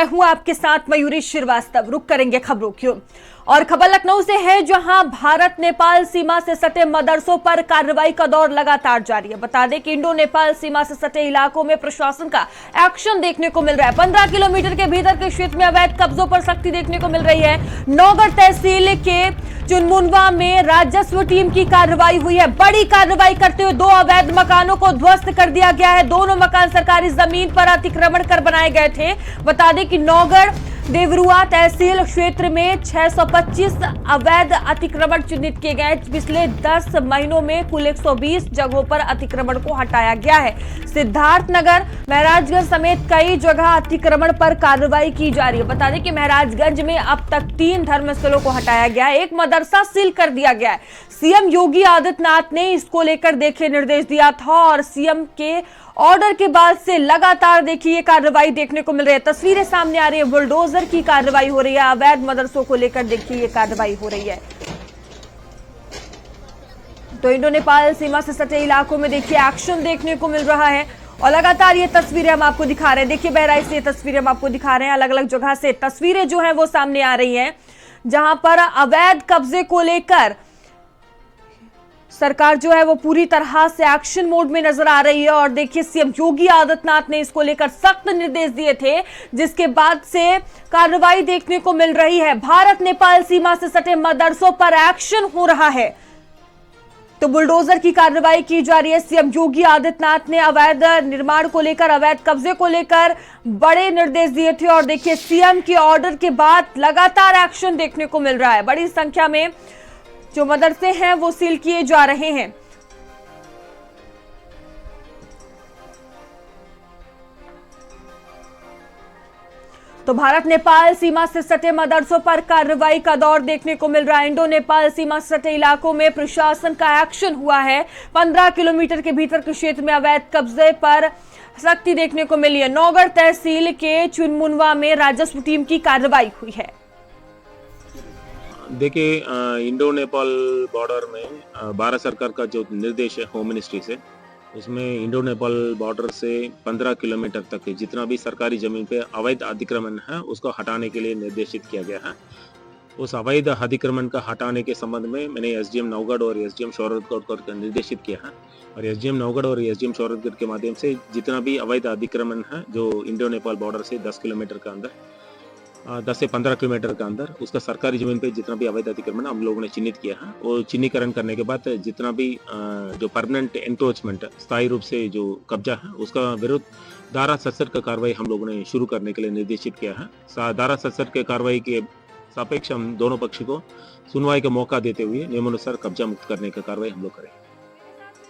मैं हूं आपके साथ मयूरी श्रीवास्तव। रुक करेंगे खबरों की और खबर लखनऊ से है, जहां भारत नेपाल सीमा से सटे मदरसों पर कार्रवाई का दौर लगातार जारी है। बता दें कि इंडो नेपाल सीमा से सटे इलाकों में प्रशासन का एक्शन देखने को मिल रहा है। 15 किलोमीटर के भीतर के क्षेत्र में अवैध कब्जों पर सख्ती देखने को मिल रही है। नौगढ़ तहसील के चुनमुनवा में राजस्व टीम की कार्रवाई हुई है। बड़ी कार्रवाई करते हुए 2 अवैध मकानों को ध्वस्त कर दिया गया है। दोनों मकान सरकारी जमीन पर अतिक्रमण कर बनाए गए थे। बता दें कि नौगढ़ देवरुआ तहसील क्षेत्र में 625 अवैध अतिक्रमण चिन्हित किए गए। पिछले 10 महीनों में कुल 120 जगहों पर अतिक्रमण को हटाया गया है। सिद्धार्थनगर, महराजगंज समेत कई जगह अतिक्रमण पर कार्रवाई की जा रही है। बता दें कि महराजगंज में अब तक 3 धर्मस्थलों को हटाया गया है। एक मदरसा सील कर दिया गया है। सीएम योगी आदित्यनाथ ने इसको लेकर देखे निर्देश दिया था और सीएम के ऑर्डर के बाद से लगातार देखिए ये कार्रवाई देखने को मिल रही है। तस्वीरें सामने आ रही है, बुलडोजर की कार्रवाई हो रही है। अवैध मदरसों को लेकर देखिए ये कार्रवाई हो रही है। तो इंडो नेपाल सीमा से सटे इलाकों में देखिए एक्शन देखने को मिल रहा है और लगातार ये तस्वीरें हम आपको दिखा रहे हैं। देखिए बहराइच से ये तस्वीरें हम आपको दिखा रहे हैं। अलग अलग जगह से तस्वीरें जो है वो सामने आ रही है, जहां पर अवैध कब्जे को लेकर सरकार जो है वो पूरी तरह से एक्शन मोड में नजर आ रही है। और देखिए सीएम योगी आदित्यनाथ ने इसको लेकर सख्त निर्देश दिए थे, जिसके बाद से कार्रवाई देखने को मिल रही है। भारत नेपाल सीमा से सटे मदरसों पर एक्शन हो रहा है, तो बुलडोजर की कार्रवाई की जा रही है। सीएम योगी आदित्यनाथ ने अवैध निर्माण को लेकर, अवैध कब्जे को लेकर बड़े निर्देश दिए थे और देखिए सीएम के ऑर्डर के बाद लगातार एक्शन देखने को मिल रहा है। बड़ी संख्या में जो मदरसे हैं वो सील किए जा रहे हैं। तो भारत नेपाल सीमा से सटे मदरसों पर कार्रवाई का दौर देखने को मिल रहा है। इंडो नेपाल सीमा से सटे इलाकों में प्रशासन का एक्शन हुआ है। 15 किलोमीटर के भीतर के क्षेत्र में अवैध कब्जे पर सख्ती देखने को मिली है। नौगढ़ तहसील के चुनमुनवा में राजस्व टीम की कार्रवाई हुई है। देखिए, इंडो नेपाल बॉर्डर में भारत सरकार का जो निर्देश है होम मिनिस्ट्री से, उसमें इंडो नेपाल बॉर्डर से 15 किलोमीटर तक जितना भी सरकारी जमीन पे अवैध अतिक्रमण है उसको हटाने के लिए निर्देशित किया गया है। उस अवैध अतिक्रमण का हटाने के संबंध में मैंने एसडीएम नौगढ़ और एसडीएम शौरतगढ़ को निर्देशित किया है और एसडीएम नौगढ़ और एसडीएम शौरतगढ़ के माध्यम से जितना भी अवैध अतिक्रमण है जो इंडो नेपाल बॉर्डर से 10 किलोमीटर के अंदर, 10 से 15 किलोमीटर के अंदर उसका सरकारी जमीन पे जितना भी अवैध अतिक्रमण हम लोगों ने चिन्हित किया है, वो चिन्हीकरण करने के बाद जितना भी जो परमानेंट एंक्रोचमेंट, स्थायी रूप से जो कब्जा है, उसका विरुद्ध धारा 67 का कार्रवाई हम लोगों ने शुरू करने के लिए निर्देशित किया है। धारा 67 के कार्रवाई के सापेक्ष हम दोनों पक्ष को सुनवाई का मौका देते हुए नियमानुसार कब्जा मुक्त करने का कार्रवाई हम लोग करेंगे।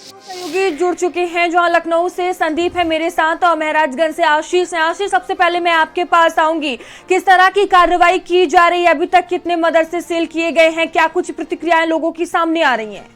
सहयोगी जुड़ चुके हैं, जहां लखनऊ से संदीप है मेरे साथ और महराजगंज से आशीष है। आशीष, सबसे पहले मैं आपके पास आऊंगी, किस तरह की कार्रवाई की जा रही है? अभी तक कितने मदरसे सील किए गए हैं? क्या कुछ प्रतिक्रियाएं लोगों की सामने आ रही हैं?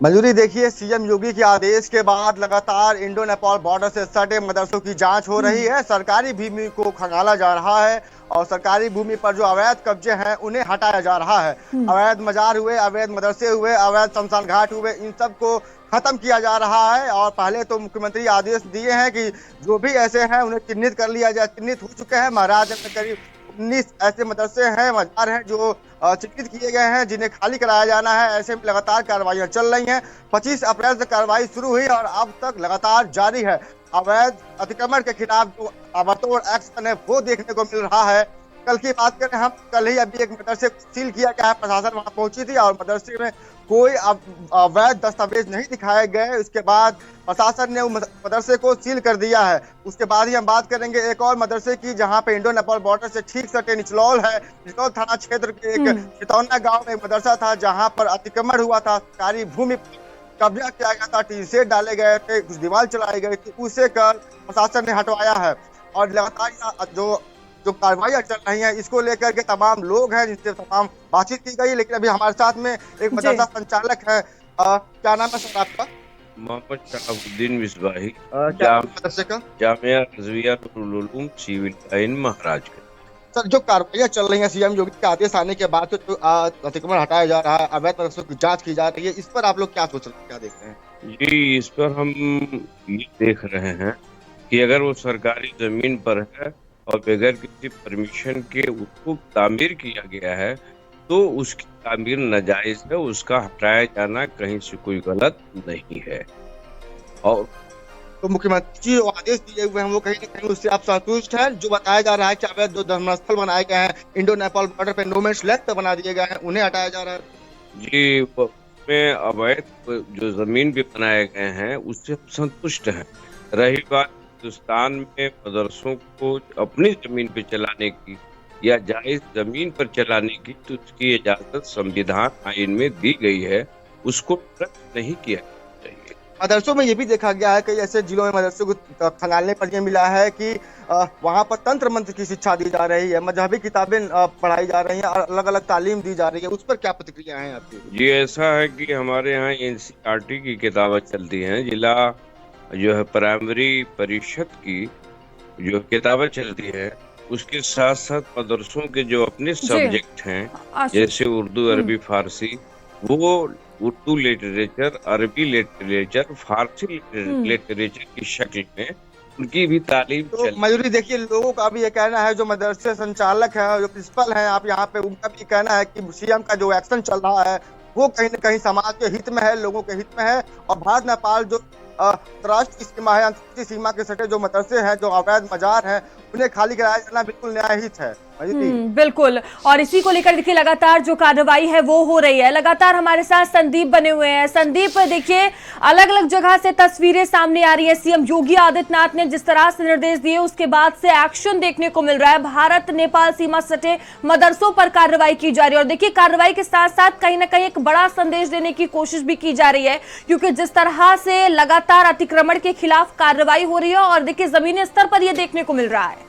मंजूरी, देखिए सीएम योगी के आदेश के बाद लगातार इंडो नेपाल बॉर्डर से सटे मदरसों की जांच हो रही है। सरकारी भूमि को खंगाला जा रहा है और सरकारी भूमि पर जो अवैध कब्जे हैं उन्हें हटाया जा रहा है। अवैध मजार हुए, अवैध मदरसे हुए, अवैध शमशान घाट हुए, इन सब को खत्म किया जा रहा है। और पहले तो मुख्यमंत्री आदेश दिए हैं कि जो भी ऐसे हैं उन्हें चिन्हित कर लिया जाए। चिन्हित हो चुके हैं। महाराज में करीब 19 ऐसे मदरसे हैं, मजार हैं जो चिन्हित किए गए हैं, जिन्हें खाली कराया जाना है। ऐसे में लगातार कार्रवाइयां चल रही हैं। 25 अप्रैल से कार्रवाई शुरू हुई और अब तक लगातार जारी है। अवैध अतिक्रमण के खिलाफ जो ताबड़तोड़ एक्शन है वो देखने को मिल रहा है। कल की बात करें हम, कल ही अभी एक मदरसे को सील किया गया है। प्रशासन वहां पहुंची थी और मदरसे में कोई अवैध दस्तावेज नहीं दिखाए गए। उसके बाद प्रशासन ने मदरसे को सील कर दिया है। उसके बाद ही हम बात करेंगे एक और मदरसे की, जहां पे इंडो नेपाल बॉर्डर से ठीक सटे निचलौल है। निचलौल थाना क्षेत्र के एक चितौना गांव में एक मदरसा था, जहां पर अतिक्रमण हुआ था। सरकारी भूमि कब्जा किया गया था, टीन शेड डाले गए थे, कुछ दीवार चलाई गई थी, उसे कर प्रशासन ने हटवाया है। और लगातार जो कार्रवाई चल रही है, इसको लेकर के तमाम लोग हैं जिनसे तमाम बातचीत की गई। लेकिन अभी हमारे साथ में एक मदरसा संचालक है, क्या नाम है सर आपका? मोहम्मद शहाबुद्दीन मिसबाही, मदरसे का Jamia Razviya Noorul Uloom civil line Maharajganj. Sir, जो कार्रवाइयां चल रही हैं सीएम योगी के आदेश आने के बाद जो अतिक्रमण हटाया जा रहा है, अवैध मदरसों की जांच की जा रही है, इस पर आप लोग क्या सोच रहे हैं, क्या देख रहे हैं? जी, इस पर हम ये देख रहे हैं कि अगर वो सरकारी जमीन पर है और बगैर किसी परमिशन के उसको तामीर किया गया है तो उसकी तामीर नाजायज है, उसका हटाया जाना कहीं से कोई गलत नहीं है। और तो मुख्यमंत्री जी जो आदेश दिए हुए हैं वो कहीं ना कहीं उससे आप संतुष्ट हैं? जो बताया जा रहा है कि अवैध जो धर्मस्थल बनाए गए हैं इंडो नेपाल बॉर्डर पे नो मैंस लैंड पे बना दिए गए हैं, उन्हें हटाया जा रहा है। जी, उसमें अवैध जो जमीन भी बनाए गए हैं उससे हम संतुष्ट हैं। रही बात हिंदुस्तान में मदरसों को अपनी जमीन पे चलाने की या जायज जमीन पर चलाने की, तो उसकी इजाजत संविधान आइन में दी गई है, उसको रद्द नहीं किया चाहिए। मदरसों में ये भी देखा गया है कि ऐसे जिलों में मदरसों को खंगालने पर यह मिला है कि वहां पर तंत्र मंत्र की शिक्षा दी जा रही है, मजहबी किताबें पढ़ाई जा रही हैं और अलग अलग तालीम दी जा रही है। उस पर क्या प्रतिक्रिया है आपकी? जी, ऐसा है कि हमारे यहाँ एनसीईआरटी की किताबें चलती हैं, जिला जो है प्राइमरी परिषद की जो किताबें चलती है, उसके साथ साथ मदरसों के जो अपने सब्जेक्ट हैं जैसे उर्दू, अरबी, फारसी, वो उर्दू लिटरेचर, अरबी लिटरेचर, फारसी लिटरेचर की शक्ल में उनकी भी तालीम तो मयूरी देखिए, लोगों का भी ये कहना है, जो मदरसे संचालक है, जो प्रिंसिपल हैं आप यहाँ पे, उनका भी कहना है कि सीएम का जो एक्शन चल रहा है वो कहीं न कहीं समाज के हित में है, लोगों के हित में है। और भारत नेपाल जो राष्ट्र की सीमा है, अंतर्राष्ट्रीय सीमा के सटे जो मदरसे हैं, जो अवैध मजार हैं, उन्हें खाली कराया जाना बिल्कुल न्यायहित है। बिल्कुल। और इसी को लेकर देखिए लगातार जो कार्रवाई है वो हो रही है। लगातार हमारे साथ संदीप बने हुए हैं। संदीप, देखिए अलग अलग जगह से तस्वीरें सामने आ रही है। सीएम योगी आदित्यनाथ ने जिस तरह से निर्देश दिए उसके बाद से एक्शन देखने को मिल रहा है। भारत नेपाल सीमा सटे मदरसों पर कार्रवाई की जा रही है और देखिए कार्रवाई के साथ साथ कहीं ना कहीं एक बड़ा संदेश देने की कोशिश भी की जा रही है, क्योंकि जिस तरह से लगातार अतिक्रमण के खिलाफ कार्रवाई हो रही है और देखिए जमीनी स्तर पर यह देखने को मिल रहा है।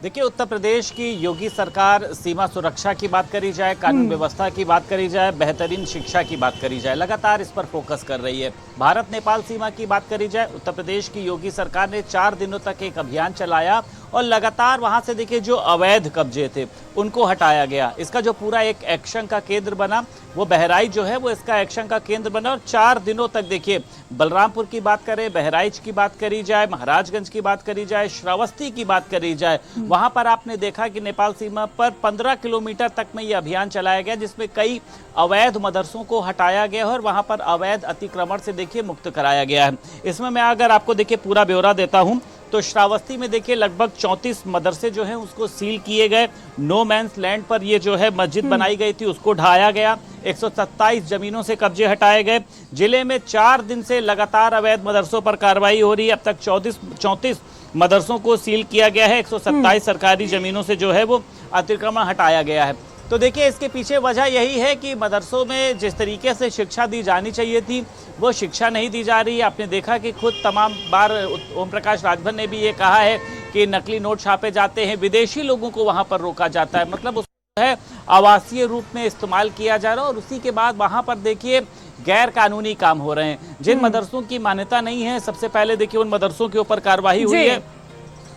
देखिए, उत्तर प्रदेश की योगी सरकार सीमा सुरक्षा की बात करी जाए, कानून व्यवस्था की बात करी जाए, बेहतरीन शिक्षा की बात करी जाए, लगातार इस पर फोकस कर रही है। भारत नेपाल सीमा की बात करी जाए, उत्तर प्रदेश की योगी सरकार ने 4 दिनों तक एक अभियान चलाया और लगातार वहां से देखिए जो अवैध कब्जे थे उनको हटाया गया। इसका जो पूरा एक एक्शन का केंद्र बना, वो बहराइच जो है वो इसका एक्शन का केंद्र बना और 4 दिनों तक देखिए बलरामपुर की बात करें, बहराइच की बात करी जाए, महाराजगंज की बात करी जाए, श्रावस्ती की बात करी जाए, वहां पर आपने देखा कि नेपाल सीमा पर 15 किलोमीटर तक में यह अभियान चलाया गया, जिसमें कई अवैध मदरसों को हटाया गया है और वहां पर अवैध अतिक्रमण से देखिए मुक्त कराया गया है। इसमें मैं अगर आपको देखिए पूरा ब्यौरा देता हूं तो श्रावस्ती में देखिए लगभग 34 मदरसे जो हैं उसको सील किए गए। नो मैंस लैंड पर ये जो है मस्जिद बनाई गई थी उसको ढाया गया। 127 जमीनों से कब्जे हटाए गए। जिले में 4 दिन से लगातार अवैध मदरसों पर कार्रवाई हो रही है। अब तक 34 मदरसों को सील किया गया है। 127 सरकारी जमीनों से जो है वो अतिक्रमण हटाया गया है। तो देखिए इसके पीछे वजह यही है कि मदरसों में जिस तरीके से शिक्षा दी जानी चाहिए थी वो शिक्षा नहीं दी जा रही है। आपने देखा कि खुद तमाम बार ओम प्रकाश राजभर ने भी ये कहा है कि नकली नोट छापे जाते हैं, विदेशी लोगों को वहां पर रोका जाता है, मतलब उसको है आवासीय रूप में इस्तेमाल किया जा रहा है और उसी के बाद वहां पर देखिए गैर कानूनी काम हो रहे हैं। जिन मदरसों की मान्यता नहीं है, सबसे पहले देखिए उन मदरसों के ऊपर कार्रवाई हुई है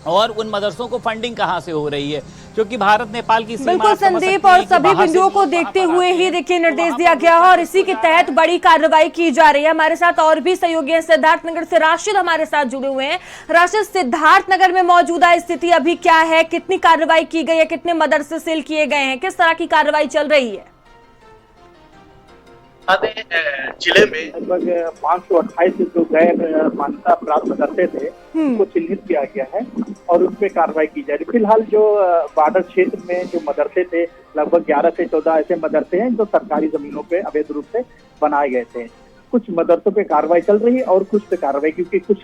और उन मदरसों को फंडिंग कहां से हो रही है, क्योंकि भारत नेपाल की सीमा बिल्कुल संदीप, और सभी बिंदुओं को देखते हुए ही देखिए निर्देश दिया गया है और इसी के तहत बड़ी कार्रवाई की जा रही है। हमारे साथ और भी सहयोगी हैं। सिद्धार्थनगर से राशिद हमारे साथ जुड़े हुए हैं। राशिद, सिद्धार्थनगर में मौजूदा स्थिति अभी क्या है? कितनी कार्रवाई की गई है? कितने मदरसे सील किए गए हैं? किस तरह की कार्रवाई चल रही है? जिले में लगभग 528 जो गैर मान्यता प्राप्त मदरसे थे उनको चिन्हित किया गया है और उन पे कार्रवाई की जा रही है। फिलहाल जो बॉर्डर क्षेत्र में जो मदरसे थे लगभग 11 से 14 ऐसे मदरसे हैं जो सरकारी जमीनों पे अवैध रूप से बनाए गए थे। कुछ मदरसों पे कार्रवाई चल रही है और कुछ पे कार्रवाई, क्योंकि कुछ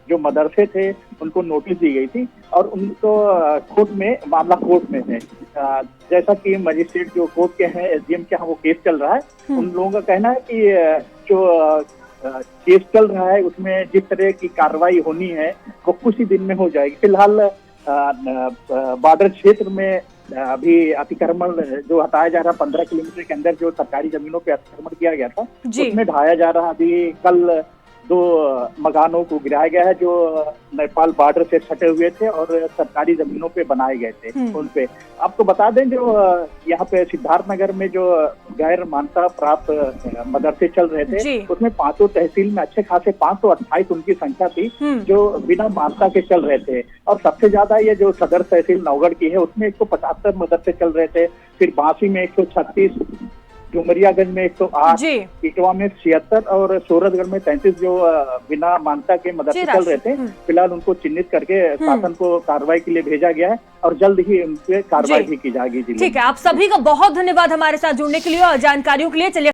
जो मदरसे थे उनको नोटिस दी गई थी और उनको मामला कोर्ट में है। जैसा कि मजिस्ट्रेट जो कोर्ट के हैं, एसडीएम के यहाँ वो केस चल रहा है, उन लोगों का कहना है कि जो केस चल रहा है उसमें जिस तरह की कार्रवाई होनी है वो कुछ ही दिन में हो जाएगी। फिलहाल बॉर्डर क्षेत्र में अभी अतिक्रमण जो हटाया जा रहा है 15 किलोमीटर के अंदर जो सरकारी जमीनों पे अतिक्रमण किया गया था उसमें ढाया जा रहा। अभी कल 2 मकानों को गिराया गया है जो नेपाल बॉर्डर से सटे हुए थे और सरकारी जमीनों पे बनाए गए थे। उन पे आपको बता दें जो यहाँ पे सिद्धार्थनगर में जो गैर मान्यता प्राप्त मदरसे चल रहे थे उसमें 5 तहसील में अच्छे खासे 528 उनकी संख्या थी जो बिना मान्यता के चल रहे थे। और सबसे ज्यादा ये जो सदर तहसील नौगढ़ की है उसमें 175 मदरसे चल रहे थे, फिर बांसी में 136, डुमरियागंज में 108, इटवा में 76 और सूरतगढ़ में 33 जो बिना मान्यता के मदरसे चल रहे थे। फिलहाल उनको चिन्हित करके शासन को कार्रवाई के लिए भेजा गया है और जल्द ही उन पे कार्रवाई भी की जाएगी। ठीक है, आप सभी का बहुत धन्यवाद हमारे साथ जुड़ने के लिए और जानकारियों के लिए। चलिए